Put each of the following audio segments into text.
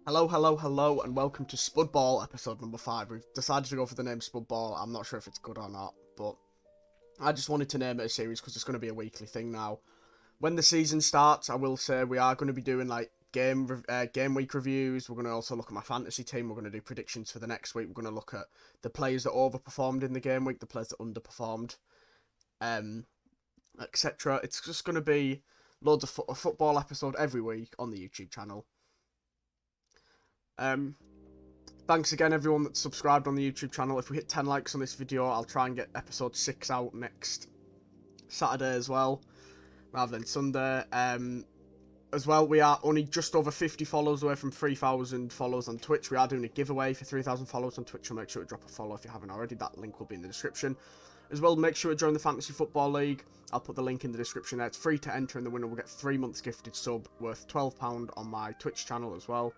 Hello, hello, hello, and welcome to Spudball episode number 5. We've decided to go for the name Spudball. I'm not sure if it's good or not, but I just wanted to name it a series because it's going to be a weekly thing now. When the season starts, I will say we are going to be doing like game week reviews. We're going to also look at my fantasy team. We're going to do predictions for the next week. We're going to look at the players that overperformed in the game week, the players that underperformed, etc. It's just going to be loads of a football episode every week on the YouTube channel. Thanks again everyone that's subscribed on the YouTube channel. If we hit 10 likes on this video, I'll try and get episode 6 out next Saturday as well, rather than Sunday. As well, we are only just over 50 followers away from 3,000 followers on Twitch. We are doing a giveaway for 3,000 followers on Twitch, so make sure to drop a follow if you haven't already. That link will be in the description. As well, make sure to join the Fantasy Football League. I'll put the link in the description there. It's free to enter, and the winner will get 3 months gifted sub worth £12 on my Twitch channel as well.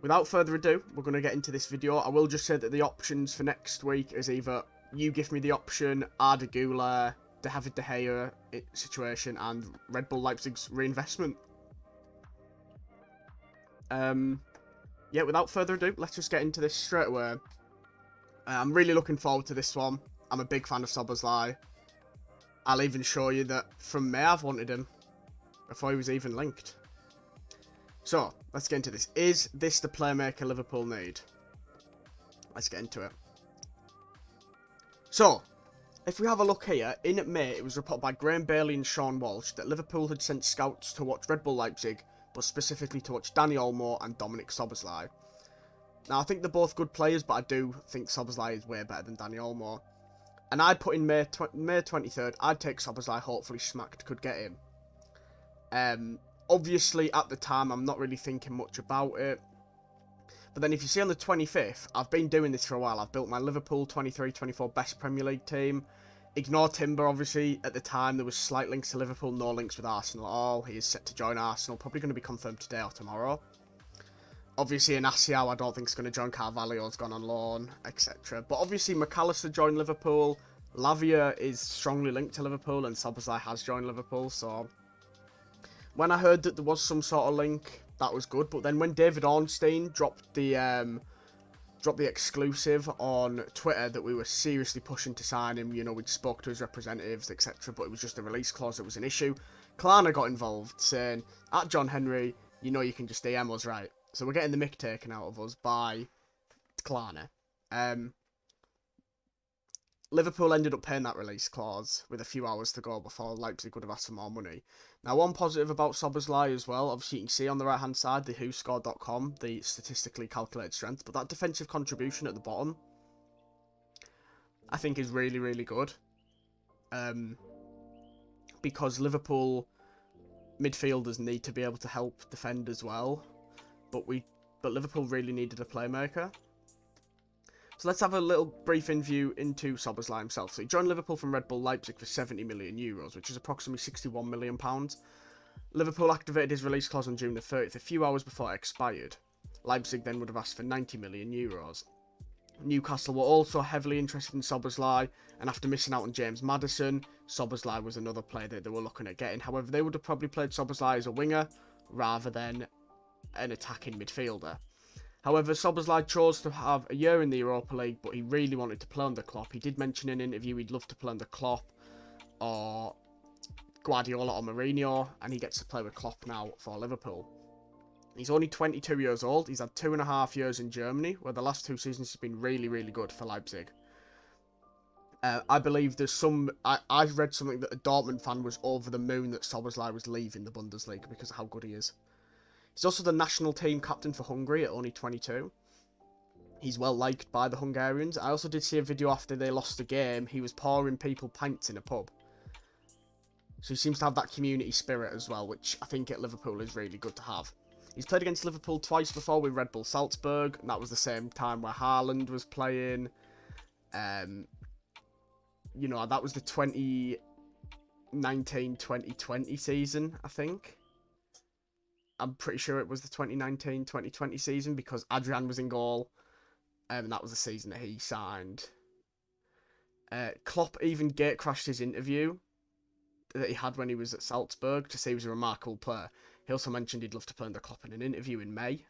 Without further ado, we're going to get into this video. I will just say that the options for next week is either you give me the option, Arda Güler, David De Gea situation, and Red Bull Leipzig's reinvestment. Yeah, without further ado, let's just get into this straight away. I'm really looking forward to this one. I'm a big fan of Szoboszlai. I'll even show you that from May I've wanted him before he was even linked. So, let's get into this. Is this the playmaker Liverpool need? Let's get into it. So, if we have a look here, in May it was reported by Graham Bailey and Sean Walsh that Liverpool had sent scouts to watch Red Bull Leipzig, but specifically to watch Dani Olmo and Dominic Szoboszlai. Now, I think they're both good players, but I do think Szoboszlai is way better than Dani Olmo. And I'd put in May 23rd, I'd take Szoboszlai, hopefully Smacked could get him. Obviously, at the time, I'm not really thinking much about it. But then if you see on the 25th, I've been doing this for a while. I've built my Liverpool 23-24 best Premier League team. Ignore Timber, obviously. At the time, there was slight links to Liverpool, no links with Arsenal at all. He is set to join Arsenal, probably going to be confirmed today or tomorrow. Obviously, Inacio, I don't think is going to join. Carvalho's gone on loan, etc. But obviously, McAllister joined Liverpool. Lavia is strongly linked to Liverpool, and Szoboszlai has joined Liverpool, so when I heard that there was some sort of link, that was good. But then when David Ornstein dropped the exclusive on Twitter that we were seriously pushing to sign him, you know, we'd spoke to his representatives, etc. But it was just a release clause that was an issue. Klarna got involved, saying, at John Henry, you know you can just DM us, right? So we're getting the mick taken out of us by Klarna. Liverpool ended up paying that release clause with a few hours to go before Leipzig would have asked for more money. Now, one positive about Szoboszlai as well, obviously you can see on the right-hand side, the WhoScored.com, the statistically calculated strength, but that defensive contribution at the bottom, I think is really, really good. Because Liverpool midfielders need to be able to help defend as well, but Liverpool really needed a playmaker. So let's have a little brief view into Szoboszlai himself. So he joined Liverpool from Red Bull Leipzig for €70 million, which is approximately £61 million. Liverpool activated his release clause on June the 30th, a few hours before it expired. Leipzig then would have asked for €90 million. Newcastle were also heavily interested in Szoboszlai, and after missing out on James Maddison, Szoboszlai was another player that they were looking at getting. However, they would have probably played Szoboszlai as a winger rather than an attacking midfielder. However, Szoboszlai chose to have a year in the Europa League, but he really wanted to play under Klopp. He did mention in an interview he'd love to play under Klopp or Guardiola or Mourinho, and he gets to play with Klopp now for Liverpool. He's only 22 years old. He's had 2.5 years in Germany, where the last 2 seasons have been really, really good for Leipzig. I believe there's some... I've read something that a Dortmund fan was over the moon that Szoboszlai was leaving the Bundesliga because of how good he is. He's also the national team captain for Hungary at only 22. He's well liked by the Hungarians. I also did see a video after they lost the game. He was pouring people pints in a pub. So he seems to have that community spirit as well, which I think at Liverpool is really good to have. He's played against Liverpool twice before with Red Bull Salzburg, and that was the same time where Haaland was playing. You know, that was the 2019-2020 season, I think. I'm pretty sure it was the 2019-2020 season because Adrian was in goal. And that was the season that he signed. Klopp even gatecrashed his interview that he had when he was at Salzburg to say he was a remarkable player. He also mentioned he'd love to play under Klopp in an interview in May.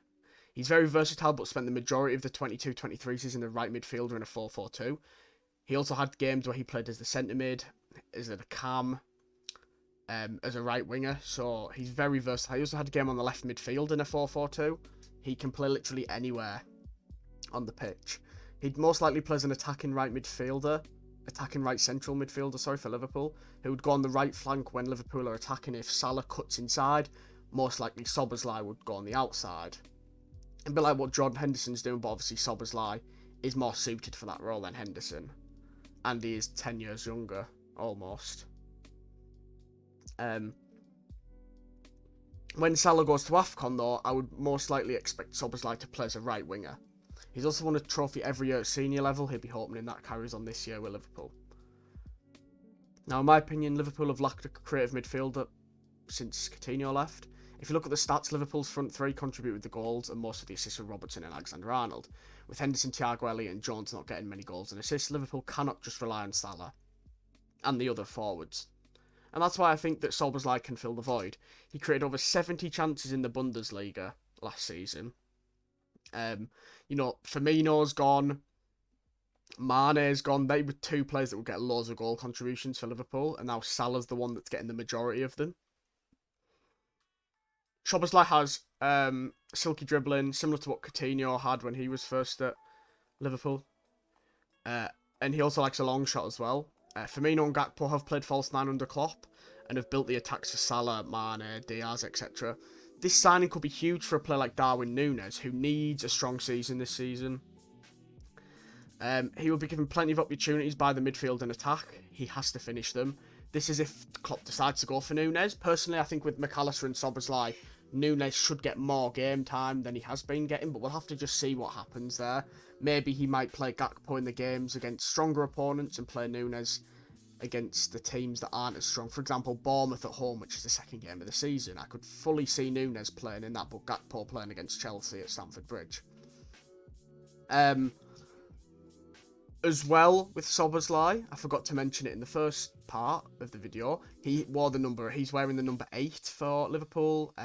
He's very versatile, but spent the majority of the 22-23 season a right midfielder in a 4-4-2. He also had games where he played as the centre mid, as a cam, as a right winger, so he's very versatile. He also had a game on the left midfield in a 4-4-2. He can play literally anywhere on the pitch. He'd most likely play as an attacking right central midfielder, for Liverpool, who would go on the right flank when Liverpool are attacking. If Salah cuts inside, most likely Szoboszlai would go on the outside. A bit like what Jordan Henderson's doing, but obviously Szoboszlai is more suited for that role than Henderson. And he is 10 years younger, almost. When Salah goes to AFCON, though, I would most likely expect Szoboszlai to play as a right winger. He's also won a trophy every year at senior level. He'll be hoping that carries on this year with Liverpool. Now, in my opinion, Liverpool have lacked a creative midfielder since Coutinho left. If you look at the stats, Liverpool's front three contribute with the goals and most of the assists with Robertson and Alexander-Arnold. With Henderson, Thiago, Elliott and Jones not getting many goals and assists, Liverpool cannot just rely on Salah and the other forwards. And that's why I think that Szoboszlai can fill the void. He created over 70 chances in the Bundesliga last season. Firmino's gone, Mane's gone. They were two players that would get loads of goal contributions for Liverpool, and now Salah's the one that's getting the majority of them. Szoboszlai has silky dribbling, similar to what Coutinho had when he was first at Liverpool. And he also likes a long shot as well. Firmino and Gakpo have played false nine under Klopp and have built the attacks for Salah, Mane, Diaz, etc. This signing could be huge for a player like Darwin Núñez, who needs a strong season this season. He will be given plenty of opportunities by the midfield and attack. He has to finish them. This is if Klopp decides to go for Núñez. Personally, I think with McAllister and Szoboszlai, Núñez should get more game time than he has been getting, but we'll have to just see what happens there. Maybe he might play Gakpo in the games against stronger opponents and play Núñez against the teams that aren't as strong. For example, Bournemouth at home, which is the second game of the season. I could fully see Núñez playing in that, but Gakpo playing against Chelsea at Stamford Bridge. As well, with Szoboszlai, I forgot to mention it in the first part of the video, he's wearing the number 8 for Liverpool.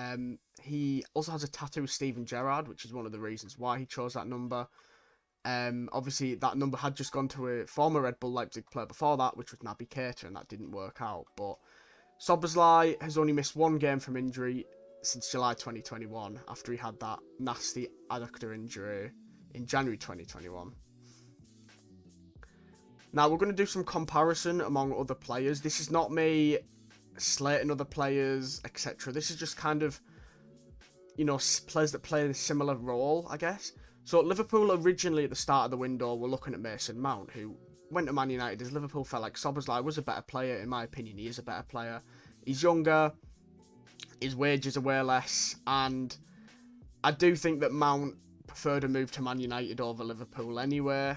He also has a tattoo of Steven Gerrard, which is one of the reasons why he chose that number. Obviously, that number had just gone to a former Red Bull Leipzig player before that, which was Naby Keita, and that didn't work out. But Szoboszlai has only missed one game from injury since July 2021, after he had that nasty adductor injury in January 2021. Now, we're going to do some comparison among other players. This is not me slating other players, etc. This is just kind of, players that play a similar role, I guess. So, Liverpool originally at the start of the window were looking at Mason Mount, who went to Man United as Liverpool felt like Szoboszlai was a better player. In my opinion, he is a better player. He's younger, his wages are way less, and I do think that Mount preferred a move to Man United over Liverpool anyway.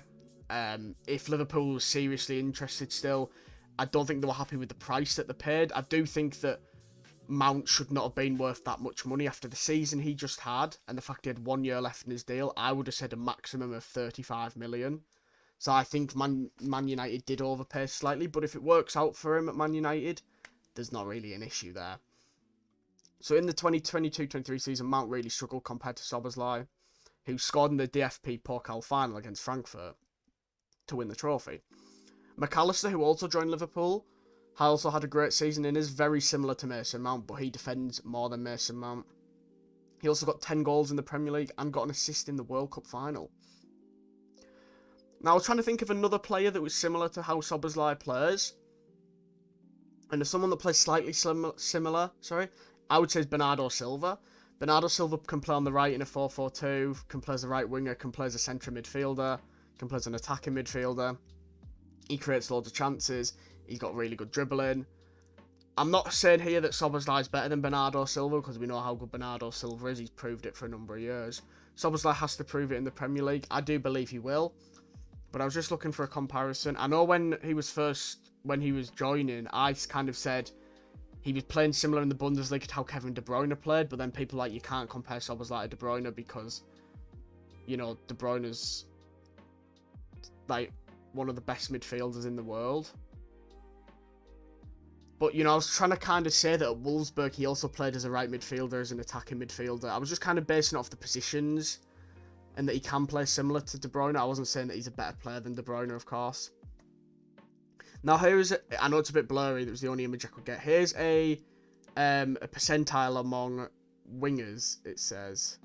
If Liverpool was seriously interested still, I don't think they were happy with the price that they paid. I do think that Mount should not have been worth that much money after the season he just had, and the fact he had 1 year left in his deal. I would have said a maximum of 35 million. So I think Man United did overpay slightly, but if it works out for him at Man United, there's not really an issue there. So in the 2022-23 season, Mount really struggled compared to Szoboszlai, who scored in the DFB Pokal final against Frankfurt to win the trophy. McAllister, who also joined Liverpool, also had a great season and is very similar to Mason Mount, but he defends more than Mason Mount. He also got 10 goals in the Premier League and got an assist in the World Cup final. Now, I was trying to think of another player that was similar to how Szoboszlai plays, and as someone that plays slightly similar, I would say is Bernardo Silva. Bernardo Silva can play on the right in a 4-4-2, can play as a right winger, can play as a centre midfielder, can play as an attacking midfielder. He creates loads of chances. He's got really good dribbling. I'm not saying here that Szoboszlai is better than Bernardo Silva, because we know how good Bernardo Silva is. He's proved it for a number of years. Szoboszlai has to prove it in the Premier League. I do believe he will. But I was just looking for a comparison. I know when he was joining, I kind of said he was playing similar in the Bundesliga to how Kevin De Bruyne played, but then people you can't compare Szoboszlai to De Bruyne because, De Bruyne's one of the best midfielders in the world. But, you know, I was trying to kind of say that at Wolfsburg he also played as a right midfielder, as an attacking midfielder. I was just kind of basing it off the positions and that he can play similar to De Bruyne. I wasn't saying that he's a better player than De Bruyne, of course. Now, here's... I know it's a bit blurry. That was the only image I could get. Here's a percentile among wingers, it says.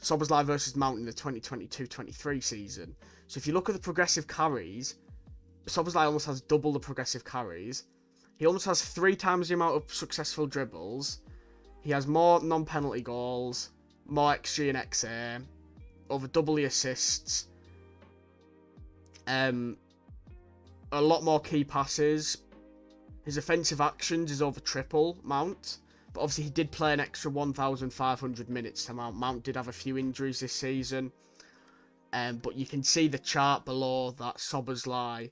Szoboszlai versus Mount in the 2022-23 season. So if you look at the progressive carries, Szoboszlai almost has double the progressive carries. He almost has 3 times the amount of successful dribbles. He has more non-penalty goals, more XG and XA, over double the assists. A lot more key passes. His offensive actions is over triple Mount. But obviously he did play an extra 1,500 minutes to Mount. Mount did have a few injuries this season. But you can see the chart below that Szoboszlai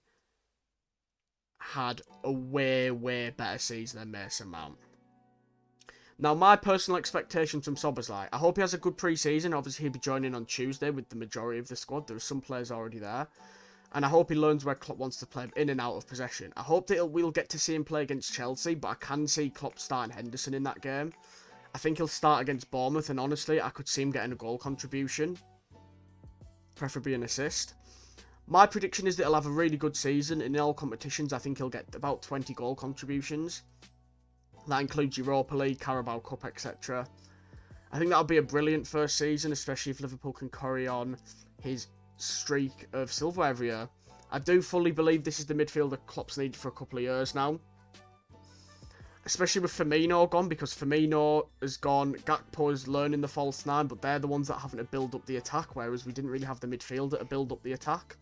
had a way, way better season than Mason Mount. Now, my personal expectations from Szoboszlai, I hope he has a good pre-season. Obviously, he'll be joining on Tuesday with the majority of the squad. There are some players already there. And I hope he learns where Klopp wants to play him, in and out of possession. I hope that we'll get to see him play against Chelsea, but I can see Klopp starting Henderson in that game. I think he'll start against Bournemouth, and honestly, I could see him getting a goal contribution. Preferably an assist. My prediction is that he'll have a really good season. In all competitions, I think he'll get about 20 goal contributions. That includes Europa League, Carabao Cup, etc. I think that'll be a brilliant first season, especially if Liverpool can carry on his streak of silverware every year. I do fully believe this is the midfielder Klopp's needed for a couple of years now. Especially with Firmino gone, because Firmino has gone, Gakpo is learning the false nine, but they're the ones that haven't to build up the attack, whereas we didn't really have the midfielder to build up the attack.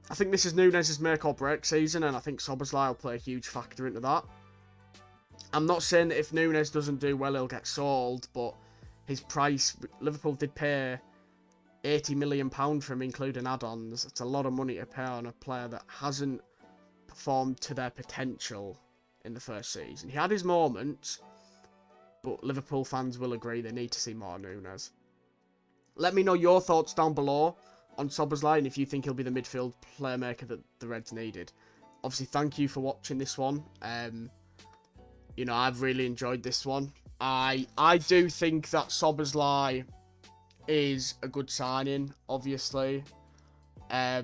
I think this is Núñez's make or break season, and I think Szoboszlai will play a huge factor into that. I'm not saying that if Núñez doesn't do well, he'll get sold, but his price, Liverpool did pay £80 million for him, including add-ons. It's a lot of money to pay on a player that hasn't performed to their potential in the first season. He had his moments, but Liverpool fans will agree they need to see more Núñez. Let me know your thoughts down below on Szoboszlai and if you think he'll be the midfield playmaker that the Reds needed. Obviously, thank you for watching this one. You know, I've really enjoyed this one. I do think that Szoboszlai is a good signing, obviously. I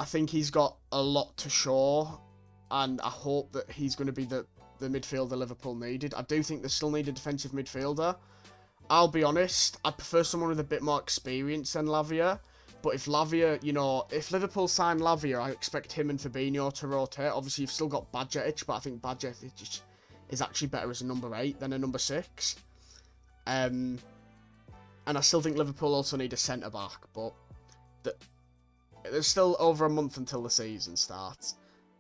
think he's got a lot to show, and I hope that he's going to be the midfielder Liverpool needed. I do think they still need a defensive midfielder. I'll be honest, I prefer someone with a bit more experience than Lavia. But if Lavia, you know, if Liverpool sign Lavia, I expect him and Fabinho to rotate. Obviously, you've still got Bajcetic, but I think Bajcetic is actually better as a number 8 than a number 6. And I still think Liverpool also need a centre-back, but there's still over a month until the season starts.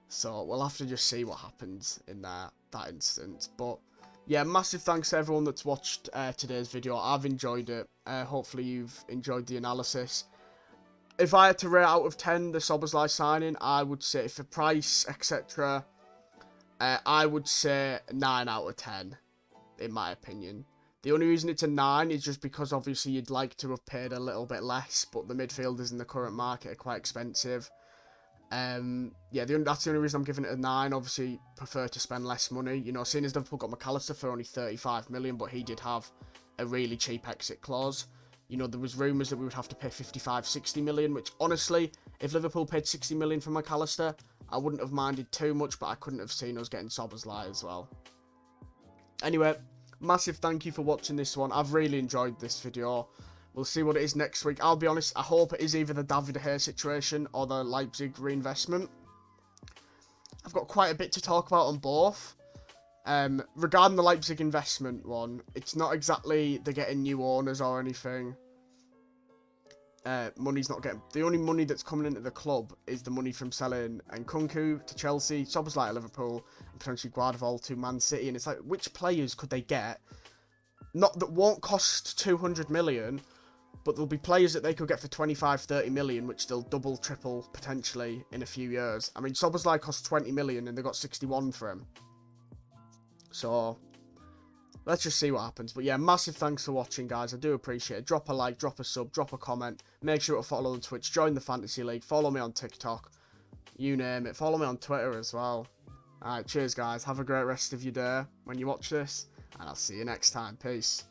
So we'll have to just see what happens in that instance. But yeah, massive thanks to everyone that's watched today's video. I've enjoyed it. Hopefully you've enjoyed the analysis. If I had to rate out of 10 the Szoboszlai signing, I would say, for price, etc., I would say 9 out of 10, in my opinion. The only reason it's a 9 is just because obviously you'd like to have paid a little bit less, but the midfielders in the current market are quite expensive. Yeah, that's the only reason I'm giving it a 9. Obviously, prefer to spend less money. You know, seeing as Liverpool got McAllister for only 35 million, but he did have a really cheap exit clause. You know, there was rumours that we would have to pay 55, 60 million, which honestly, if Liverpool paid 60 million for McAllister, I wouldn't have minded too much, but I couldn't have seen us getting Szoboszlai as well. Anyway, massive thank you for watching this one. I've really enjoyed this video. We'll see what it is next week. I'll be honest, I hope it is either the David De Gea situation or the Leipzig reinvestment. I've got quite a bit to talk about on both. Regarding the Leipzig investment one, it's not exactly they're getting new owners or anything. Money's not getting... The only money that's coming into the club is the money from selling Nkunku to Chelsea, Szoboszlai to Liverpool, and potentially Guardiola to Man City. And it's like, which players could they get? Not that won't cost 200 million, but there'll be players that they could get for 25, 30 million, which they'll double, triple, potentially, in a few years. I mean, Szoboszlai cost 20 million, and they got 61 for him. So, let's just see what happens. But yeah, massive thanks for watching, guys. I do appreciate it. Drop a like, drop a sub, drop a comment. Make sure to follow on Twitch, join the Fantasy League, follow me on TikTok. You name it. Follow me on Twitter as well. Alright, cheers, guys. Have a great rest of your day when you watch this. And I'll see you next time. Peace.